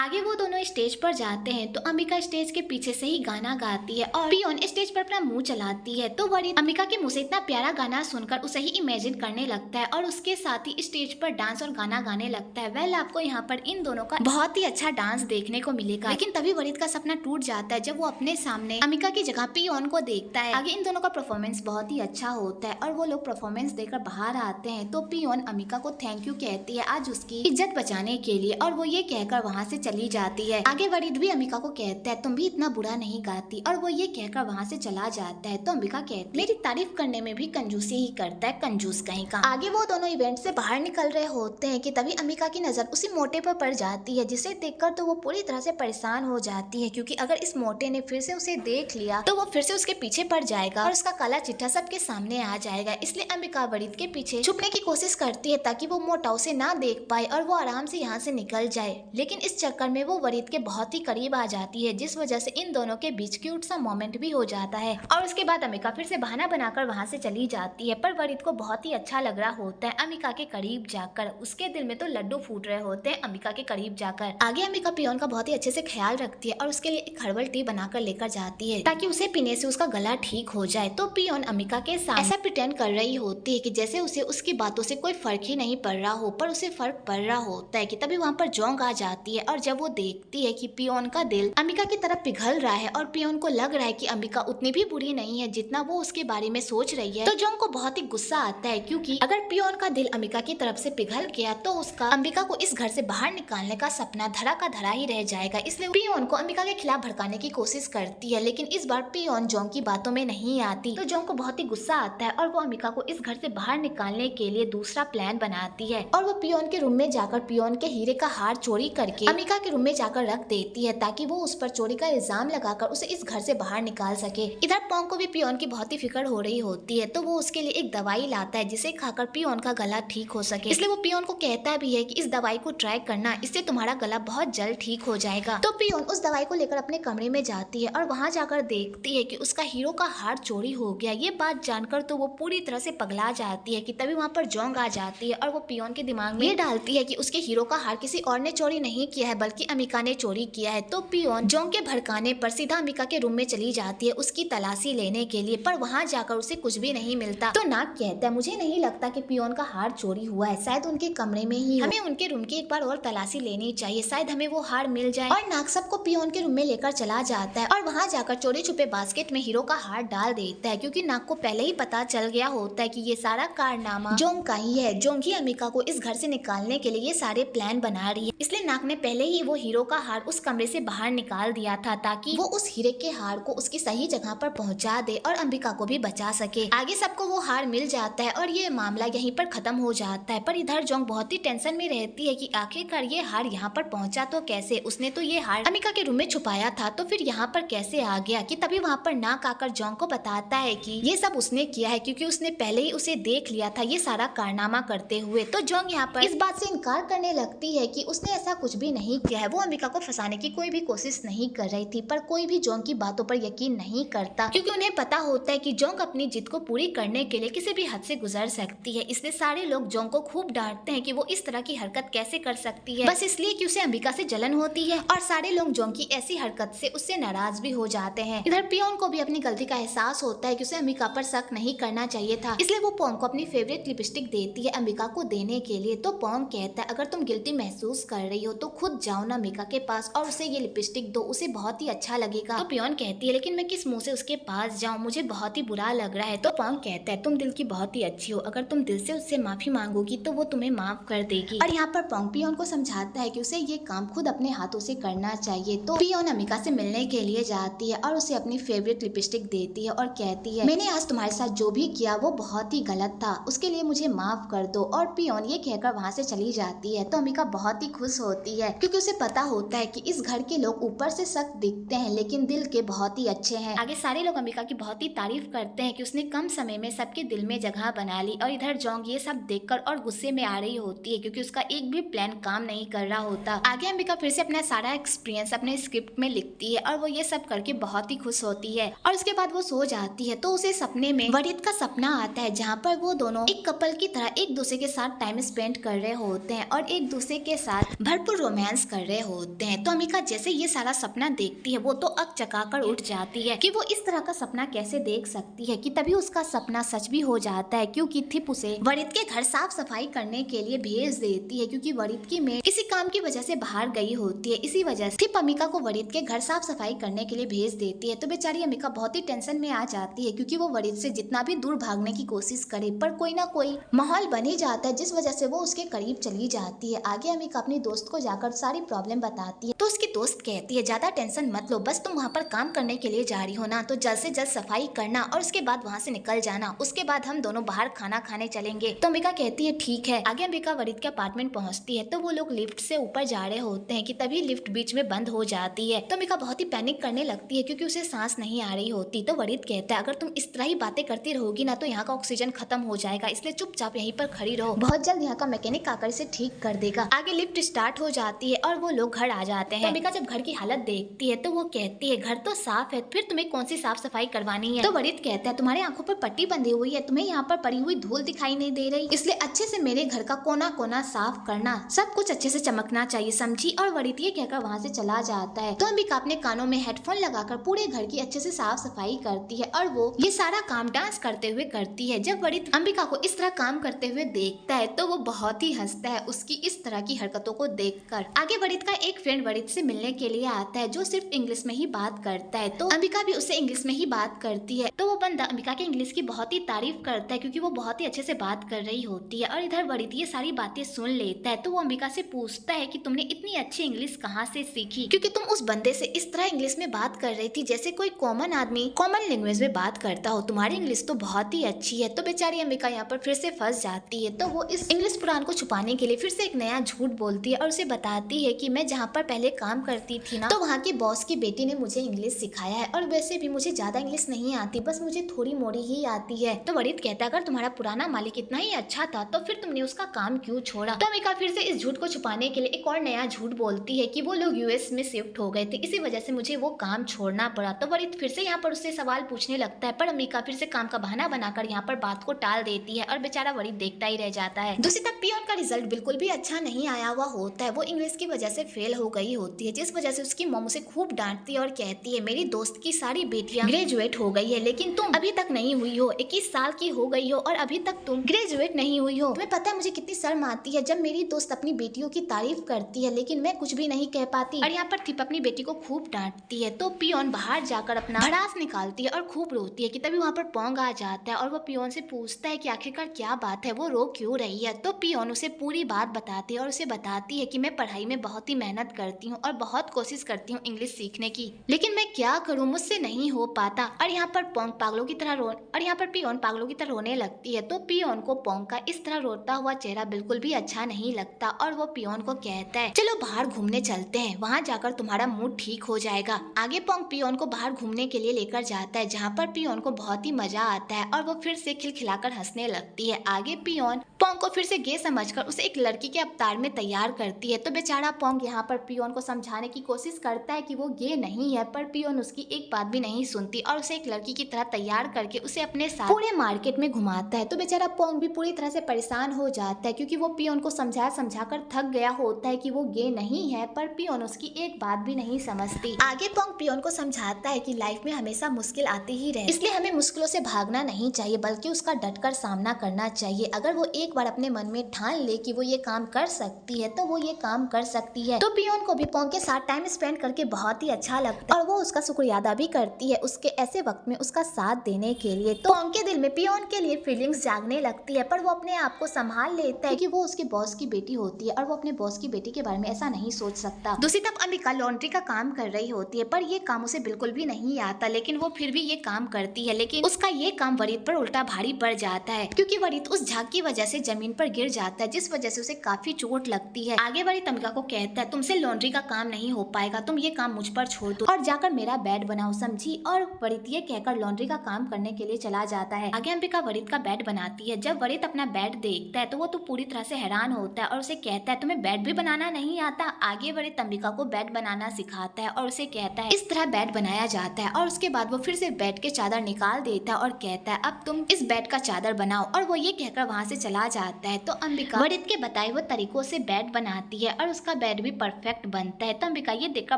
आगे वो दोनों स्टेज पर जाते हैं तो अंबिका स्टेज के पीछे से ही गाना गाती है और पियोन स्टेज पर अपना मुंह चलाती है। तो वरीद अंबिका के मुंह से इतना प्यारा गाना सुनकर उसे ही इमेजिन करने लगता है और उसके साथ ही स्टेज पर डांस और गाना गाने लगता है। वेल आपको यहाँ पर इन दोनों का बहुत ही अच्छा डांस देखने को मिलेगा, लेकिन तभी वरीद का सपना टूट जाता है जब वो अपने सामने अंबिका की जगह पियोन को देखता है। आगे इन दोनों का परफॉर्मेंस बहुत ही अच्छा होता है और वो लोग परफॉर्मेंस देकर बाहर आते हैं तो पियोन अंबिका को थैंक यू कहती है आज उसकी इज्जत बचाने के लिए और वो ये कहकर वहाँ से चली जाती है। आगे वरीद भी अंबिका को कहता है तुम भी इतना बुरा नहीं गाती और वो ये कहकर वहाँ से चला जाता है। तो अंबिका कहती है मेरी तारीफ करने में भी कंजूसी ही करता है, कंजूस कहीं का। आगे वो दोनों इवेंट से बाहर निकल रहे होते हैं कि तभी अंबिका की नजर उसी मोटे पर पड़ जाती है, जिसे देखकर तो वो पूरी तरह से परेशान हो जाती है क्योंकि अगर इस मोटे ने फिर से उसे देख लिया तो वो फिर से उसके पीछे पड़ जाएगा और उसका काला चिट्ठा सबके सामने आ जाएगा। इसलिए अंबिका वरीद के पीछे छुपने की कोशिश करती है ताकि वो मोटा उसे ना देख पाए और वो आराम से यहाँ से निकल जाए, लेकिन इस चक्कर में वो वरीद के बहुत ही करीब आ जाती है जिस वजह से इन दोनों के बीच क्यूट सा मोमेंट भी हो जाता है। और उसके बाद अंबिका फिर से बहाना बनाकर वहाँ से चली जाती है, पर वरीद को बहुत ही अच्छा लग रहा होता है अंबिका के करीब जाकर। उसके दिल में तो लड्डू फूट रहे होते हैं अंबिका के करीब जाकर। आगे अंबिका पियोन का बहुत ही अच्छे से ख्याल रखती है और उसके लिए एक हर्बल टी बनाकर लेकर जाती है ताकि उसे पीने से उसका गला ठीक हो जाए। तो पियोन अंबिका के साथ ऐसा प्रिटेंड कर रही होती है कि जैसे उसे उसकी बातों से कोई फर्क ही नहीं पड़ रहा हो, पर उसे फर्क पड़ रहा होता है कि तभी वहाँ पर जोंग आ जाती है और जब वो देखती है कि पियोन का दिल अंबिका की तरफ पिघल रहा है और पियोन को लग रहा है कि अंबिका उतनी भी बुरी नहीं है जितना वो उसके बारे में सोच रही है, तो जोंग को बहुत ही गुस्सा आता है क्योंकि अगर पियोन का दिल अंबिका की तरफ से पिघल गया तो उसका अंबिका को इस घर से बाहर निकालने का सपना धरा का धरा ही रह जाएगा। इसलिए पियोन को अंबिका के खिलाफ भड़काने की कोशिश करती है, लेकिन इस बार पियोन जोंग की बातों में नहीं आती। तो जोंग को बहुत ही गुस्सा आता है और वो अंबिका को इस घर से बाहर निकालने के लिए दूसरा प्लान बनाती है और वो पियोन के रूम में जाकर पियोन के हीरे का हार चोरी करके अंबिका के रूम में जाकर रख देती है ताकि वो उस पर चोरी का इल्जाम लगाकर उसे इस घर से बाहर निकाल सके। इधर पोंग को भी पियोन की बहुत ही फिक्र हो रही होती है तो वो उसके लिए एक दवाई लाता है जिसे खाकर पियोन का गला ठीक हो सके। इसलिए वो पियोन को कहता भी है कि इस दवाई को ट्राई करना, इससे तुम्हारा गला बहुत जल्द ठीक हो जाएगा। तो पियोन उस दवाई को लेकर अपने कमरे में जाती है और वहाँ जाकर देखती है कि उसका हीरो का हार चोरी हो गया। ये बात जानकर तो वो पूरी तरह से पगला जाती है कि तभी वहाँ पर जोंग आ जाती है और वो पियोन के दिमाग में ये डालती है कि उसके हीरो का हार किसी और ने चोरी नहीं किया है बल्कि अंबिका ने चोरी किया है। तो पियोन जोंग के भड़काने पर सीधा अंबिका के रूम में चली जाती है उसकी तलाशी लेने के लिए, पर वहाँ जाकर उसे कुछ भी नहीं मिलता। तो नाग कहता है मुझे नहीं लगता कि पियोन का हार चोरी हुआ है, शायद उनके कमरे में ही, हमें उनके रूम की एक बार और तलाशी लेनी चाहिए, शायद हमें वो हार मिल जाए। और नाग सबको पियोन के रूम में लेकर चला जाता है और वहाँ जाकर चोरी छुपे बास्केट में हीरो का हार डाल देता है क्योंकि नाग को पहले ही पता चल गया होता है कि ये सारा कारनामा जोंग का ही है। जोंग ही अंबिका को इस घर से निकालने के लिए ये सारे प्लान बना रही है, इसलिए नाग ने पहले ही वो हीरो का हार उस कमरे से बाहर निकाल दिया था ताकि वो उस हीरे के हार को उसकी सही जगह पर पहुंचा दे और अंबिका को भी बचा सके। आगे सबको वो हार मिल जाता है और ये मामला यहीं पर खत्म हो जाता है। पर इधर जोंग बहुत ही टेंशन में रहती है कि आखिरकार ये हार यहाँ पर पहुंचा तो कैसे, उसने तो ये हार अंबिका के रूम में छुपाया था तो फिर यहाँ पर कैसे आ गया। कि तभी वहाँ पर नाक आकर जोंग को बताता है कि ये सब उसने किया है क्योंकि उसने पहले ही उसे देख लिया था ये सारा कारनामा करते हुए। तो जोंग यहाँ पर इस बात से इनकार करने लगती है कि उसने ऐसा कुछ भी नहीं किया है, वो अंबिका को फंसाने की कोई भी कोशिश नहीं कर रही थी। पर कोई भी जोंग की बातों पर यकीन नहीं करता क्योंकि उन्हें पता होता है कि जोंग अपनी जिद को पूरी करने के लिए किसी भी हद से गुजर सकती है। इसलिए सारे लोग जोंग को खूब डांटते हैं कि वो इस तरह की हरकत कैसे कर सकती है, बस इसलिए कि उसे अंबिका से जलन होती है। और सारे लोग जोंग की ऐसी हरकत से उससे नाराज भी हो जाते हैं। इधर पियोन को भी अपनी गलती का एहसास होता है कि उसे अंबिका पर शक नहीं करना चाहिए था, इसलिए वो पोंग को अपनी फेवरेट लिपस्टिक देती है अंबिका को देने के लिए। तो पोंग कहता है अगर तुम गिल्टी महसूस कर रही हो तो खुद जाओ ना अंबिका के पास और उसे ये लिपस्टिक दो, उसे बहुत ही अच्छा लगेगा। तो पियोन कहती है लेकिन मैं किस मुंह से उसके पास जाऊं, मुझे बहुत ही बुरा लग रहा है। तो पोंग कहता है तुम दिल की बहुत ही अच्छी हो, अगर तुम दिल से उससे माफी मांगोगी तो वो तुम्हें माफ कर देगी। और यहाँ पर पोंग पियोन को समझाता है कि उसे ये काम खुद अपने हाथों से करना चाहिए। तो पियोन अंबिका से मिलने के लिए जाती है और उसे अपनी फेवरेट लिपस्टिक देती है और कहती है मैंने आज तुम्हारे साथ जो भी किया वो बहुत ही गलत था, उसके लिए मुझे माफ कर दो। और पियोन ये कहकर वहाँ से चली जाती है। तो अंबिका बहुत ही खुश होती है क्योंकि उसे पता होता है कि इस घर के लोग ऊपर से सख्त दिखते हैं लेकिन दिल के बहुत ही अच्छे हैं। आगे सारे लोग अंबिका की बहुत ही तारीफ करते हैं कि उसने कम समय में सबके दिल में जगह बना ली। और इधर जोंग ये सब देखकर और गुस्से में आ रही होती है क्योंकि उसका एक भी प्लान काम नहीं कर रहा होता। आगे अंबिका फिर से अपना सारा एक्सपीरियंस अपने स्क्रिप्ट में लिखती है और वो ये सब करके बहुत ही खुश होती है। और उसके बाद वो सो जाती है तो उसे सपने में वरीद का सपना आता है जहाँ पर वो दोनों एक कपल की तरह एक दूसरे के साथ टाइम स्पेंड कर रहे होते हैं और एक दूसरे के साथ भरपूर रोमांस कर रहे होते हैं। तो अम्बिका जैसे ये सारा सपना देखती है वो तो अकचकाकर उठ जाती है कि वो इस तरह का सपना कैसे देख सकती है, कि तभी उसका सपना सच भी हो जाता है क्योंकि थिप उसे वरित के घर साफ सफाई करने के लिए भेज देती है, क्योंकि वरित की मेड किसी काम की वजह से बाहर गई होती है। इसी वजह से थिप अम्बिका को वरित के घर साफ सफाई करने के लिए भेज देती है। तो बेचारी अम्बिका बहुत ही टेंशन में आ जाती है क्योंकि वो वरित से जितना भी दूर भागने की कोशिश करे पर कोई ना कोई माहौल बन ही जाता है, जिस वजह से वो उसके करीब चली जाती है। आगे अम्बिका अपनी दोस्त को जाकर सारी प्रॉब्लम बताती है तो उसकी दोस्त कहती है ज्यादा टेंशन मत लो, बस तुम वहाँ पर काम करने के लिए जा रही हो ना, तो जल्द से जल्द सफाई करना और उसके बाद वहाँ से निकल जाना, उसके बाद हम दोनों बाहर खाना खाने चलेंगे। तो अम्बिका कहती है ठीक है। आगे अम्बिका वरित के अपार्टमेंट पहुँचती है तो वो लोग लिफ्ट से ऊपर जा रहे होते हैं कि तभी लिफ्ट बीच में बंद हो जाती है। तो अम्बिका बहुत ही पैनिक करने लगती है क्योंकि उसे सांस नहीं आ रही होती। तो वरित कहता है अगर तुम इस तरह ही बातें करती रहोगी ना तो यहाँ का ऑक्सीजन खत्म हो जाएगा, इसलिए चुपचाप यहीं पर खड़ी रहो, बहुत जल्द यहाँ का मैकेनिक आकर इसे ठीक कर देगा। आगे लिफ्ट स्टार्ट हो जाती है और वो लोग घर आ जाते हैं। तो अम्बिका जब घर की हालत देखती है तो वो कहती है घर तो साफ है, फिर तुम्हें कौन सी साफ सफाई करवानी है। तो वरित कहता है तुम्हारे आंखों पर पट्टी बंधी हुई है, तुम्हें यहाँ पर पड़ी हुई धूल दिखाई नहीं दे रही, इसलिए अच्छे से मेरे घर का कोना कोना साफ करना, सब कुछ अच्छे से चमकना चाहिए, समझी। और वरित ये कहकर वहाँ से चला जाता है। तो अम्बिका अपने कानों में हेडफोन लगाकर पूरे घर की अच्छे से साफ सफाई करती है और वो ये सारा काम डांस करते हुए करती है। जब वरित अम्बिका को इस तरह काम करते हुए देखता है तो वो बहुत ही हंसता है उसकी इस तरह की हरकतों को देखकर। आगे वरित का एक फ्रेंड वरित से मिलने के लिए आता है जो सिर्फ इंग्लिश में ही बात करता है। तो अम्बिका भी उससे इंग्लिश में ही बात करती है। तो वो बंदा अम्बिका के इंग्लिश की बहुत ही तारीफ करता है क्योंकि वो बहुत ही अच्छे से बात कर रही होती है। और इधर वरित ये सारी बातें सुन लेता है तो वो अम्बिका से पूछता है कि तुमने इतनी अच्छी इंग्लिश कहाँ से सीखी, क्योंकि तुम उस बंदे से इस तरह इंग्लिश में बात कर रही थी जैसे कोई कॉमन आदमी कॉमन लैंग्वेज में बात करता हो, तुम्हारी इंग्लिश तो बहुत ही अच्छी है। तो बेचारी अम्बिका यहाँ पर फिर से फंस जाती है। तो वो इस इंग्लिश पुराण को छुपाने के लिए फिर से एक नया झूठ बोलती है और उसे बताती है कि मैं जहाँ पर पहले काम करती थी ना तो वहाँ की बॉस की बेटी ने मुझे इंग्लिश सिखाया है और वैसे भी मुझे ज्यादा इंग्लिश नहीं आती, बस मुझे थोड़ी मोड़ी ही आती है। तो वरित कहता अगर तुम्हारा पुराना मालिक इतना ही अच्छा था तो फिर तुमने उसका काम क्यों छोड़ा। तो अम्बिका फिर से इस झूठ को छुपाने के लिए एक और नया झूठ बोलती है कि वो लोग यूएस में शिफ्ट हो गए थे, इसी वजह से मुझे वो काम छोड़ना पड़ा। तो वरित फिर से यहाँ पर उससे सवाल पूछने लगता है पर अम्बिका फिर से काम का बहाना बनाकर यहाँ पर बात को टाल देती है और बेचारा वरित देखता ही रह जाता है। दूसरी तरफ पियोन का रिजल्ट बिल्कुल भी अच्छा नहीं आया हुआ होता है, वो इंग्लिश की वजह से फेल हो गई होती है, जिस वजह से उसकी मॉम उसे खूब डांटती है और कहती है मेरी दोस्त की सारी बेटियां ग्रेजुएट हो गई है लेकिन तुम अभी तक नहीं हुई हो, 21 साल की हो गई हो और अभी तक तुम ग्रेजुएट नहीं हुई हो। तुम्हें पता है मुझे कितनी शर्म आती है जब मेरी दोस्त अपनी बेटियों की तारीफ करती है लेकिन मैं कुछ भी नहीं कह पाती। और यहाँ पर थिप अपनी बेटी को खूब डांटती है। तो पियोन बाहर जाकर अपना भड़ास निकालती है और खूब रोती है कि तभी वहाँ पर पोंग आ जाता है और वो पियोन से पूछता है कि आखिरकार क्या बात है, वो रो क्यों रही है। तो पियोन उसे पूरी बात बताती है और उसे बताती है कि मैं पढ़ाई में बहुत ही मेहनत करती हूँ और बहुत कोशिश करती हूँ इंग्लिश सीखने की, लेकिन मैं क्या करूँ मुझसे नहीं हो पाता। और यहाँ पर पोंग पागलों की तरह और यहाँ पर पियोन पागलों की तरह रोने लगती है। तो पियोन को पोंग का इस तरह रोता हुआ चेहरा बिल्कुल भी अच्छा नहीं लगता और वो पियोन को कहता है चलो बाहर घूमने चलते हैं, वहाँ जाकर तुम्हारा मूड ठीक हो जाएगा। आगे पोंग पियोन को बाहर घूमने के लिए लेकर जाता है जहाँ पर पियोन को बहुत ही मजा आता है और वो फिर से खिलखिलाकर हंसने लगती है। आगे पियोन पोंग को फिर से गे समझकर उसे एक लड़की के अवतार में तैयार करती है। तो बेचारा पोंग यहाँ पर पियोन को समझाने की कोशिश करता है कि वो गे नहीं है, पर पियोन उसकी एक बात भी नहीं सुनती और उसे एक लड़की की तरह तैयार करके उसे अपने साथ पूरे मार्केट में घुमाता है। तो बेचारा पोंग भी पूरी तरह से परेशान हो जाता है क्योंकि वो पियोन को समझा कर थक गया होता है कि वो गे नहीं है, पर पियोन उसकी एक बात भी नहीं समझती। आगे पोंग पियोन को समझाता है कि लाइफ में हमेशा मुश्किल आती ही रहे, इसलिए हमें मुश्किलों से भागना नहीं चाहिए बल्कि उसका डटकर सामना करना चाहिए। अगर वो एक बार अपने मन में ठान ले कि वो ये काम कर सकती है तो वो ये काम कर सकती है। तो पियोन को भी पोंग के साथ टाइम स्पेंड करके बहुत ही अच्छा लगता है और वो उसका शुक्रिया अदा भी करती है उसके ऐसे वक्त में उसका साथ देने के लिए। तो पोंग के दिल में पियोन के लिए फीलिंग्स जागने लगती है, पर वो अपने आप को संभाल लेता है कि वो उसके बॉस की बेटी होती है और वो अपने बॉस की बेटी के बारे में ऐसा नहीं सोच सकता। दूसरी तरफ अम्बिका लॉन्ड्री का काम कर रही होती है पर ये काम उसे बिल्कुल भी नहीं आता, लेकिन वो फिर भी ये काम करती है। लेकिन उसका ये काम वरित पर उल्टा भारी पड़ जाता है क्योंकि वरित उस झाग की वजह से जमीन पर गिर जाता है, जिस वजह से उसे काफी चोट लगती है। आगे वरित अम्बिका को कहता है तुमसे लॉन्ड्री का काम नहीं हो पाएगा, तुम ये काम मुझ पर छोड़ दो और जाकर मेरा बेड बनाओ, समझी। और वरित ये कहकर लॉन्ड्री का काम करने के लिए चला जाता है। आगे अम्बिका वरित का बेड बनाती है। जब वरित अपना बेड देखता है तो वो तो पूरी तरह से हैरान होता है और उसे कहता है तुम्हें बेड भी बनाना नहीं आता। आगे वरित अम्बिका को बेड बनाना सिखाता है और उसे कहता है इस तरह बेड बनाया जाता है और उसके बाद वो फिर से बेड के चादर निकाल देता है और कहता है अब तुम इस बेड का चादर बनाओ। और वो ये कहकर वहाँ से चला जाता है। तो अंबिका वरित के बताए हुए तरीकों से बेड बनाती है और उसका बेड भी परफेक्ट बनता है। तो अंबिका ये देखकर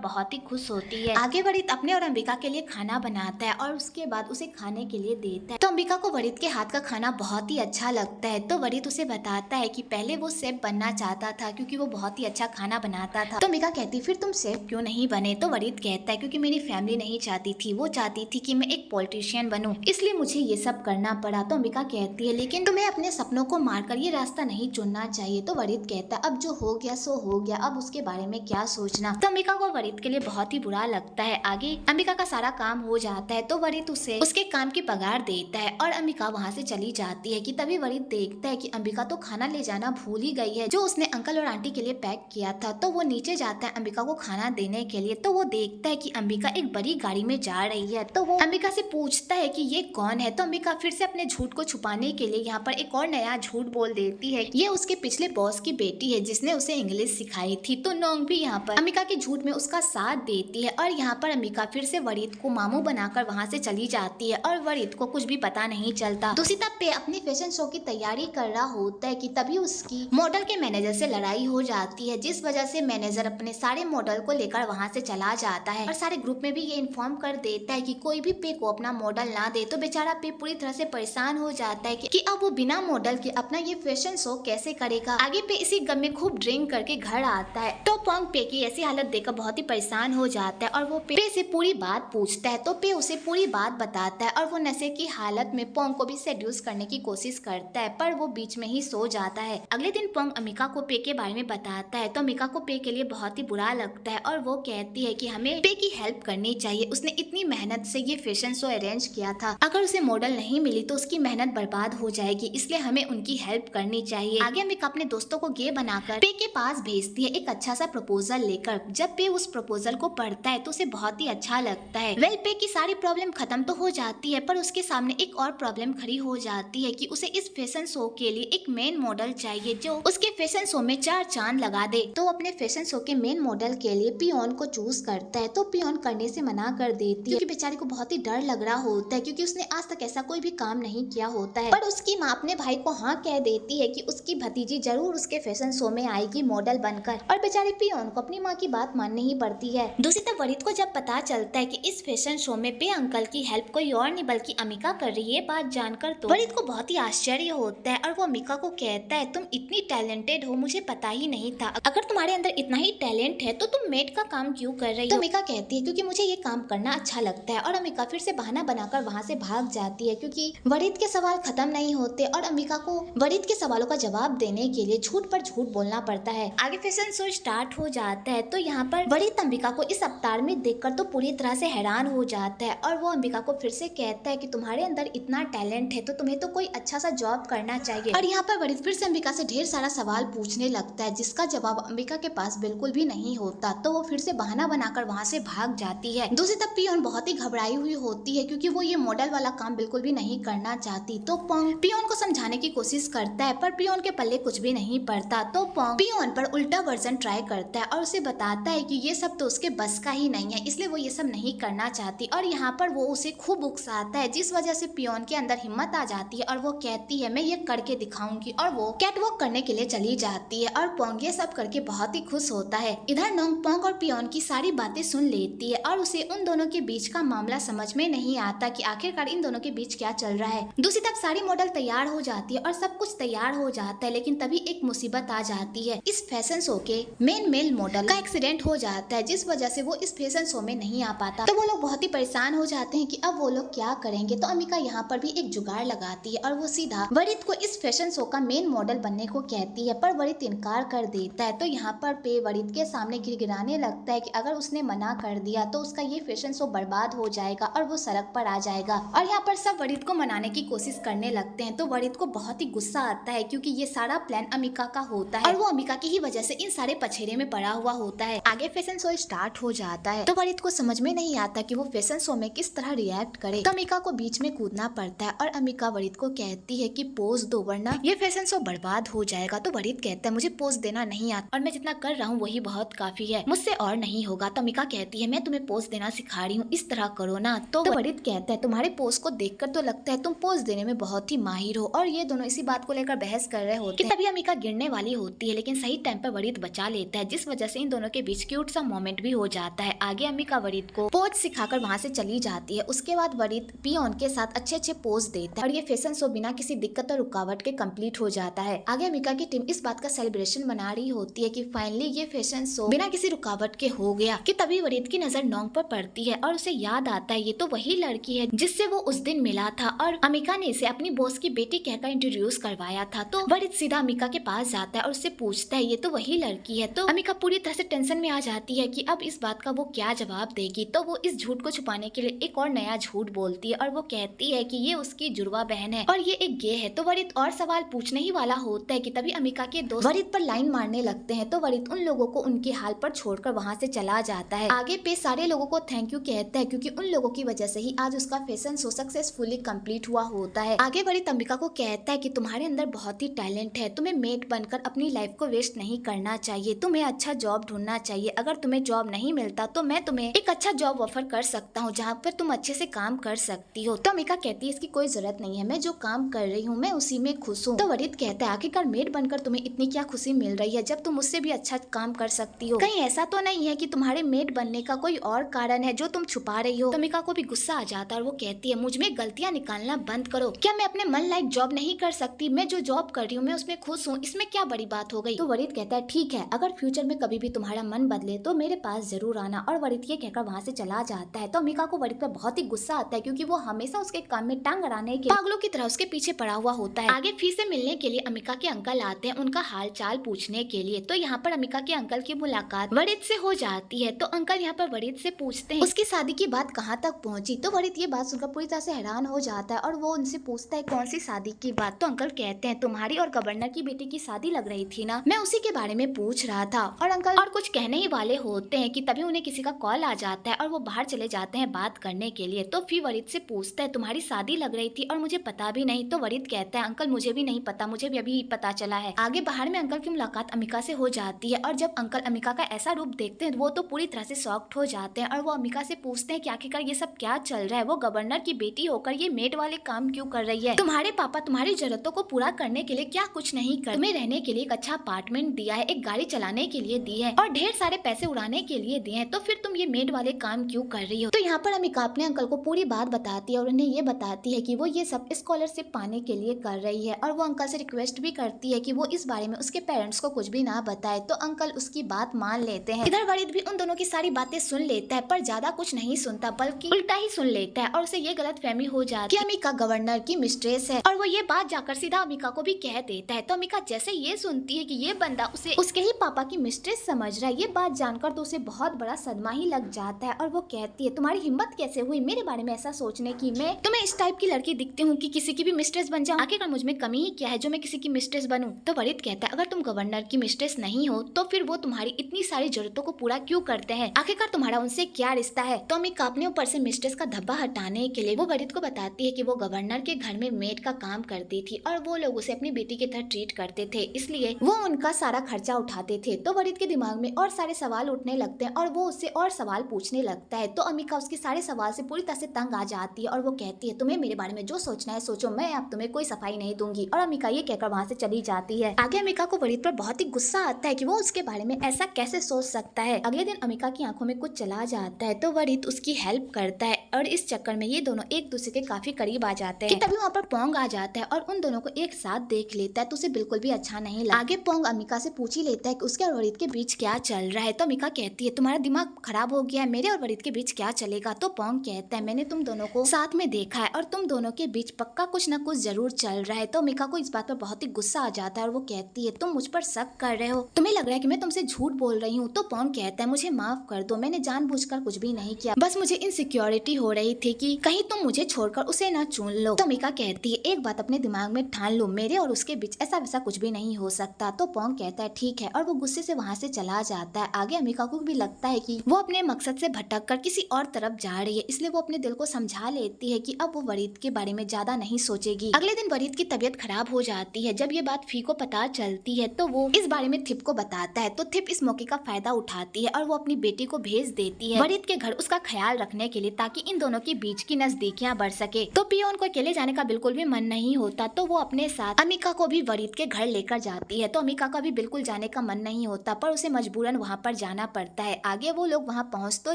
बहुत ही खुश होती है। आगे वरित अपने और अंबिका के लिए खाना बनाता है और उसके बाद उसे खाने के लिए देता है। तो अंबिका को वरित के हाथ का खाना बहुत ही अच्छा लगता है। तो वरित उसे बताता है कि पहले वो शेफ बनना चाहता था क्योंकि वो बहुत ही अच्छा खाना बनाता था। तो अंबिका कहती फिर तुम शेफ क्यों नहीं बने? तो वरित कहता है क्योंकि मेरी फैमिली नहीं चाहती थी, वो चाहती थी कि मैं एक पॉलिटिशियन बनूं, इसलिए मुझे ये सब करना पड़ा। तो अंबिका कहती है लेकिन तुम्हें अपने सपनों को मारकर ये रास्ता नहीं चुनना चाहिए। तो वरित कहता है अब जो हो गया सो हो गया, अब उसके बारे में क्या सोचना। तो अंबिका को वरित के लिए बहुत ही बुरा लगता है। आगे अंबिका का सारा काम हो जाता है तो वरित उसे उसके काम की पगार देता है और अंबिका वहाँ से चली जाती है कि तभी वरित देखता है कि अंबिका तो खाना ले जाना भूल ही गई है जो उसने अंकल और आंटी के लिए पैक किया था। तो वो नीचे जाता है अंबिका को खाना देने के लिए। तो वो देखता है कि अंबिका एक बड़ी गाड़ी में जा रही है। तो वो अंबिका से पूछता है कि ये कौन है। तो अंबिका फिर से अपने झूठ को छुपाने के लिए यहाँ पर एक और नया झूठ बोल देती है। ये उसके पिछले बॉस की बेटी है जिसने उसे इंग्लिश सिखाई थी। तो नोंग भी यहाँ पर अंबिका के झूठ में उसका साथ देती है और यहाँ पर अंबिका फिर से वरित को मामू बनाकर वहाँ से चली जाती है और वरित को कुछ भी पता नहीं चलता। दूसरी तरफ पे अपनी फैशन शो की तैयारी कर रहा होता है कि तभी उसकी मॉडल के मैनेजर से लड़ाई हो जाती है, जिस वजह से मैनेजर अपने सारे मॉडल को लेकर वहाँ से चला जाता है और सारे ग्रुप में भी ये इन्फॉर्म कर देता है कि कोई भी पे को अपना मॉडल ना दे। तो बेचारा पे पूरी तरह से परेशान हो जाता है कि अब वो बिना मॉडल के अपना ये फैशन शो कैसे करेगा। आगे पे इसी गम में खूब ड्रिंक करके घर आता है। तो पोंग पे की ऐसी हालत देखकर बहुत ही परेशान हो जाता है और वो पे से पूरी बात पूछता है। तो पे उसे पूरी बात बताता है और वो नशे की हालत में पोंग को भी सेड्यूस करने की कोशिश करता है पर वो बीच में ही सो जाता है। अगले दिन पोंग अमिका को पे के बारे में बताता है। तो अमिका को पे के लिए बहुत ही बुरा लगता है और वो कहती है कि हमें पे की हेल्प करनी चाहिए, उसने इतनी मेहनत से ये फैशन शो अरेंज किया था, अगर उसे मॉडल नहीं मिली तो उसकी मेहनत बर्बाद हो जाएगी, इसलिए हमें उनकी हेल्प करनी चाहिए। आगे अमिका अपने दोस्तों को गे बनाकर पे के पास भेजती है एक अच्छा सा प्रपोजल लेकर। जब पे उस प्रपोजल को पढ़ता है तो उसे बहुत ही अच्छा लगता है। वेल पे की सारी प्रॉब्लम खत्म तो हो जाती है पर उसके सामने एक और प्रॉब्लम खड़ी हो जाती है कि उसे इस फैशन शो के लिए एक मेन मॉडल चाहिए जो उसके फैशन शो में 4 चांद लगा दे। तो अपने फैशन शो के मेन मॉडल के लिए पियोन को चूज करता है। तो पियोन करने से मना कर देती है क्योंकि बेचारी को बहुत ही डर लग रहा होता है क्योंकि उसने आज तक ऐसा कोई भी काम नहीं किया होता है। पर उसकी माँ अपने भाई को हाँ कह देती है कि उसकी भतीजी जरूर उसके फैशन शो में आएगी मॉडल बनकर और बेचारी पियोन को अपनी माँ की बात माननी ही पड़ती है। दूसरी तरफ वरित को जब पता चलता है कि इस फैशन शो में पे अंकल की हेल्प कोई और नहीं बल्कि अमिका कर रही है, बात जानकर तो वरित को बहुत ही आश्चर्य होता है और वो अमिका को कहता है तुम इतनी टैलेंटेड हो, मुझे पता ही नहीं था, अगर तुम्हारे अंदर इतना ही टैलेंट है तो तुम मेड का काम क्यों कर रही हो? तो अमिका कहती है क्योंकि मुझे ये काम करना अच्छा लगता है और अमिका फिर से बहाना बनाकर वहाँ से भाग जाती है क्योंकि वरित के सवाल खत्म नहीं होते और अमिका को वरित के सवालों का जवाब देने के लिए झूठ पर झूठ बोलना पड़ता है। आगे फैशन शो स्टार्ट हो जाता है तो यहाँ पर वरित अंबिका को इस अवतार में देखकर तो पूरी तरह से हैरान हो जाता है और वो अंबिका को फिर से कहता है कि तुम्हारे अंदर इतना टैलेंट है तो तुम्हें तो कोई अच्छा सा जॉब करना चाहिए। और यहाँ पर वरित फिर से अंबिका से ढेर सारा सवाल पूछने लगता है जिसका जवाब अंबिका के पास बिल्कुल भी नहीं होता। तो वो फिर से बहाना बनाकर वहाँ से भाग जाती है। दूसरी तरफ पियोन बहुत ही घबराई हुई होती है क्योंकि वो ये मॉडल वाला काम बिल्कुल भी नहीं करना चाहती। तो पोंग पियोन को समझाने की कोशिश करता है पर पियोन के पल्ले कुछ भी नहीं पड़ता। तो पोंग पियोन पर उल्टा वर्जन ट्राई करता है और उसे बताता है कि ये सब तो उसके बस का ही नहीं है, इसलिए वो ये सब नहीं करना चाहती। और यहाँ पर वो उसे खूब उकसाता है जिस वजह से पियोन के अंदर हिम्मत आ जाती है और वो कहती है मैं ये करके दिखाऊंगी और वो कैटवॉक करने के लिए चली जाती है और पोंग ये सब करके बहुत ही खुश होता है। इधर नोंग पोंग और पियोन की सारी बातें सुन लेती है और उसे उन दोनों के बीच का मामला समझ में नहीं आता कि आखिरकार इन दोनों के बीच क्या चल रहा है। दूसरी तरफ सारी मॉडल तैयार हो जाती है और सब कुछ तैयार हो जाता है लेकिन तभी एक मुसीबत आ जाती है। इस फैशन शो के मेन मेल मॉडल का एक्सीडेंट हो जाता है जिस वजह से वो इस फैशन शो में नहीं आ पाता। तो वो लोग बहुत ही परेशान हो जाते हैं कि अब वो लोग क्या करेंगे। तो अमिका यहाँ पर भी एक जुगाड़ लगाती है और वो सीधा वरित को इस फैशन शो का मेन मॉडल बनने को कहती है पर वरित इनकार कर देता है। तो यहाँ पर पे वरित के सामने गिड़गिड़ाने लगता है कि अगर उसने मना कर दिया तो उसका ये फैशन शो बर्बाद हो जाएगा और वो सड़क पर आ जाएगा। और यहाँ पर सब वरित को मनाने की कोशिश करने लगते हैं। तो वरित को बहुत ही गुस्सा आता है क्योंकि ये सारा प्लान अमिका का होता है और वो अमिका की ही वजह से इन सारे पछेरे में पड़ा हुआ होता है। आगे फैशन शो स्टार्ट हो जाता है तो वरित को समझ में नहीं आता कि वो फैशन शो में किस तरह रिएक्ट करे। तो अमिका को बीच में कूदना पड़ता है और अमिका वरित को कहती है कि पोज दो वरना ये फैशन शो बर्बाद हो जाएगा। तो वरित कहता है मुझे पोज देना नहीं आता और मैं जितना कर रहा हूँ वही बहुत काफी है, मुझसे और नहीं होगा। तो अमिका कहती है मैं तुम्हें पोज देना सिखा रही हूँ, इस तरह करो ना। तो वरित कहता है तुम्हारे पोज को देखकर तो लगता है तुम पोज देने में बहुत ही माहिर हो। और ये दोनों इसी बात बात को लेकर बहस कर रहे होते हैं, तभी अमिका गिरने वाली होती है, लेकिन सही टाइम पर वरीद बचा लेता है, जिस वजह से इन दोनों के बीच क्यूट सा मोमेंट भी हो जाता है। आगे अमिका वरीद को पोज सिखाकर वहाँ से चली जाती है। उसके बाद वरीद पियोन के साथ अच्छे अच्छे पोज देता है और ये फैशन शो बिना किसी दिक्कत और रुकावट के कंप्लीट हो जाता है। आगे अमिका की टीम इस बात का सेलिब्रेशन मना रही होती है कि फाइनली ये फैशन शो बिना किसी रुकावट के हो गया, कि तभी वरीद की नजर नोंग पर पड़ती है और उसे याद आता है ये तो वही लड़की है जिससे वो उस दिन मिला था और अमिका ने इसे अपनी बॉस की बेटी कहकर इंट्रोड्यूस करवाया था। तो वरीद सीधा अमिका के पास जाता है और उससे पूछता है ये तो वही लड़की है। तो अमिका पूरी तरह से टेंशन में आ जाती है कि अब इस बात का वो क्या जवाब देगी। तो वो इस झूठ को छुपाने के लिए एक और नया झूठ बोलती है और वो कहती है कि ये उसकी जुड़वा बहन है और ये एक गे है। तो वरीद और सवाल पूछने ही वाला होता है कि तभी अमिका के दोस्त वरीद पर लाइन मारने लगते हैं। तो वरीद उन लोगों को उनके हाल पर छोड़कर वहाँ से चला जाता है। आगे पे सारे लोगों को थैंक यू कहता है क्योंकि उन लोगों की वजह से ही आज उसका फैशन शो सक्सेसफुली कंप्लीट हुआ होता है। आगे वरीद अमिका को कहता है कि तुम्हारे अंदर बहुत ही टैलेंट है, तुम्हें मेट बनकर अपनी लाइफ को वेस्ट नहीं करना चाहिए, तुम्हें अच्छा जॉब ढूंढना चाहिए। अगर तुम्हें जॉब नहीं मिलता तो मैं तुम्हें एक अच्छा जॉब ऑफर कर सकता हूँ जहाँ पर तुम अच्छे से काम कर सकती हो। तो अमिका कहती है इसकी कोई जरूरत नहीं है, मैं जो काम कर रही हूँ मैं उसी में खुश हूँ। तो वरीद कहता है आखिरकार मेट बनकर तुम्हें इतनी क्या खुशी मिल रही है जब तुम मुझसे भी अच्छा काम कर सकती हो? कहीं ऐसा तो नहीं है कि तुम्हारे मेट बनने का कोई और कारण है जो तुम छुपा रही हो? तो अमिका को भी गुस्सा आ जाता है और वो कहती है मुझ में गलतियां निकालना बंद करो। क्या मैं अपने मन लायक जॉब नहीं कर सकती? मैं जो जॉब कर रही हूँ मैं उसमें खुश हूँ, इसमें क्या बड़ी बात हो गई? तो वरीद कहता है ठीक है, अगर फ्यूचर में कभी भी तुम्हारा मन बदले तो मेरे पास जरूर आना। और वरीद ये कहकर वहाँ से चला जाता है। तो अमिका को वरीद पर बहुत ही गुस्सा आता है क्योंकि वो हमेशा उसके काम में टांग अड़ाने के पागलों की तरह उसके पीछे पड़ा हुआ होता है। आगे फी से मिलने के लिए अमिका के अंकल आते हैं उनका हाल चाल पूछने के लिए। तो यहाँ पर अमिका के अंकल की मुलाकात वरीद से हो जाती है। तो अंकल यहाँ पर वरीद से पूछते हैं उसकी शादी की बात कहाँ तक पहुँची। तो वरीद ये बात सुनकर पूरी तरह से हैरान हो जाता है और वो उनसे पूछता है कौन सी शादी की बात? तो अंकल कहते हैं तुम्हारी और गवर्नर की बेटी की शादी लग रही थी ना, मैं उसी के बारे में पूछ रहा था। और अंकल और कुछ कहने ही वाले होते हैं कि तभी उन्हें किसी का कॉल आ जाता है और वो बाहर चले जाते हैं बात करने के लिए। तो फिर वरीद से पूछता है तुम्हारी शादी लग रही थी और मुझे पता भी नहीं। तो वरीद कहता है अंकल मुझे भी नहीं पता, मुझे भी अभी पता चला है। आगे बाहर में अंकल की मुलाकात अमिका से हो जाती है और जब अंकल अमिका का ऐसा रूप देखते हैं वो तो पूरी तरह से शॉक्ड हो जाते हैं और वो अमिका से पूछते हैं कि आखिरकार ये सब क्या चल रहा है? वो गवर्नर की बेटी होकर ये मेड वाले काम क्यों कर रही है? तुम्हारे पापा तुम्हारी जरूरतों को पूरा करने के लिए क्या कुछ नहीं कर, तुम्हें रहने के लिए एक अच्छा अपार्टमेंट दिया है, एक गाड़ी चलाने के लिए दी है और ढेर सारे पैसे उड़ाने के लिए दिए हैं, तो फिर तुम ये मेड वाले काम क्यों कर रही हो? तो यहाँ पर अमिका अपने अंकल को पूरी बात बताती है और उन्हें ये बताती है कि वो ये सब स्कॉलरशिप पाने के लिए कर रही है और वो अंकल से रिक्वेस्ट भी करती है कि वो इस बारे में उसके पेरेंट्स को कुछ भी ना बताए। तो अंकल उसकी बात मान लेते हैं। इधर वरीद भी उन दोनों की सारी बातें सुन लेता है पर ज्यादा कुछ नहीं सुनता बल्कि उल्टा ही सुन लेता है और उसे ये गलतफहमी हो जाती है कि अमिका गवर्नर की मिस्ट्रेस है और वो ये बात जाकर सीधा अमिका को भी कह देता है। तो अमिका जैसे ये सुनती है कि ये बंदा उसे उसके ही पापा की मिस्ट्रेस समझ रहा है, ये बात जानकर तो उसे बहुत बड़ा सदमा ही लग जाता है और वो कहती है तुम्हारी हिम्मत कैसे हुई मेरे बारे में ऐसा सोचने की? मैं तुम्हें इस टाइप की लड़की दिखती हूँ कि किसी की भी मिस्ट्रेस बन जाऊँ? आखिरकार मुझ में कमी ही क्या है जो मैं किसी की मिस्ट्रेस बनूं? तो वरीद कहता है अगर तुम गवर्नर की मिस्ट्रेस नहीं हो तो फिर वो तुम्हारी इतनी सारी जरूरतों को पूरा क्यों करते हैं? आखिरकार तुम्हारा उनसे क्या रिश्ता है? तो अमिका अपने ऊपर से मिस्ट्रेस का धब्बा हटाने के लिए वो वरीद को बताती है कि वो गवर्नर के घर में मेड का काम करती थी और वो लोग उसे अपनी बेटी की तरह ट्रीट करते थे, इसलिए वो उनका सारा खर्चा उठाते थे। तो वरीद के दिमाग में और सारे सवाल उठने लगते हैं और वो उससे और सवाल पूछने लगता है। तो अमिका उसके सारे सवाल से पूरी तरह से तंग आ जाती है और वो कहती है तुम्हें मेरे बारे में जो सोचना है सोचो, मैं अब तुम्हें कोई सफाई नहीं दूंगी। और अमिका ये कहकर वहाँ से चली जाती है। आगे अमिका को वरीद पर बहुत ही गुस्सा आता है कि वो उसके बारे में ऐसा कैसे सोच सकता है। अगले दिन अमिका की आंखों में कुछ चला जाता है तो वरीद उसकी हेल्प करता है और इस चक्कर में ये दोनों एक दूसरे के काफी करीब आ जाते हैं कि तभी वहाँ पर पोंग आ जाता है और उन दोनों को एक साथ देख लेता है तो उसे बिल्कुल भी अच्छा नहीं लगा। आगे पोंग अमिका से पूछ ही लेता है कि उसके और वरीद के बीच क्या चल रहा है। तो अमिका कहती है तुम्हारा दिमाग खराब हो गया है, मेरे और वरीद के बीच क्या चलेगा? तो पोंग कहता है मैंने तुम दोनों को साथ में देखा है और तुम दोनों के बीच पक्का कुछ न कुछ जरूर चल रहा है। तो अमिका को इस बात पर बहुत ही गुस्सा आ जाता है और वो कहती है तुम मुझ पर शक कर रहे हो, तुम्हें लग रहा है कि मैं तुमसे झूठ बोल रही हूँ। तो पोंग कहता है मुझे माफ कर दो, मैंने जानबूझकर कुछ भी नहीं किया, बस मुझे इनसिक्योरिटी हो रही थी कि कहीं तुम मुझे छोड़कर उसे ना चुन लो। तो अमिका कहती है एक बात अपने दिमाग में ठान लो, मेरे और उसके बीच ऐसा वैसा कुछ भी नहीं हो सकता। तो पोंग कहता है ठीक है और वो गुस्से से वहाँ से चला जाता है। आगे अमिका को भी लगता है कि वो अपने मकसद से भटक कर किसी और तरफ जा रही है, इसलिए वो अपने दिल को समझा लेती है कि अब वो वरीद के बारे में ज्यादा नहीं सोचेगी। अगले दिन वरीद की तबीयत खराब हो जाती है। जब ये बात फी को पता चलती है तो वो इस बारे में थिप को बताता है। तो थिप इस मौके का फायदा उठाती है और वो अपनी बेटी को भेज देती है वरीद के घर उसका ख्याल रखने के लिए ताकि इन दोनों के बीच की नजदीकियां बढ़ सके। तो पियोन को अकेले जाने का बिल्कुल भी मन नहीं होता तो वो अपने साथ अमिका को भी वरीद के घर लेकर जाती है। तो अमिका का भी बिल्कुल जाने का मन नहीं होता, पर उसे मजबूरन वहाँ पर जाना पड़ता है। आगे वो लोग वहाँ पहुँच तो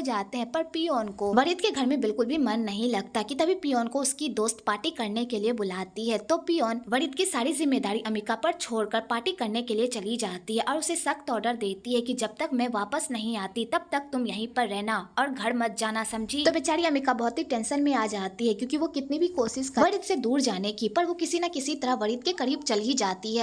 जाते हैं, पर पियोन को वरीद के घर में बिल्कुल भी मन नहीं लगता कि तभी पियोन को उसकी दोस्त पार्टी करने के लिए बुलाती है। तो पियोन वरीद की सारी जिम्मेदारी अमिका पर छोड़कर पार्टी करने के लिए चली जाती है और उसे सख्त ऑर्डर देती है कि जब तक मैं वापस नहीं आती तब तक तुम यहीं पर रहना और घर मत जाना, समझी। तो बेचारी अमिका बहुत ही टेंशन में आ जाती है, क्योंकि वो कितनी भी कोशिश कर वरीद से दूर जाने की, पर वो किसी न किसी तरह वरीद के करीब चल ही जाती है।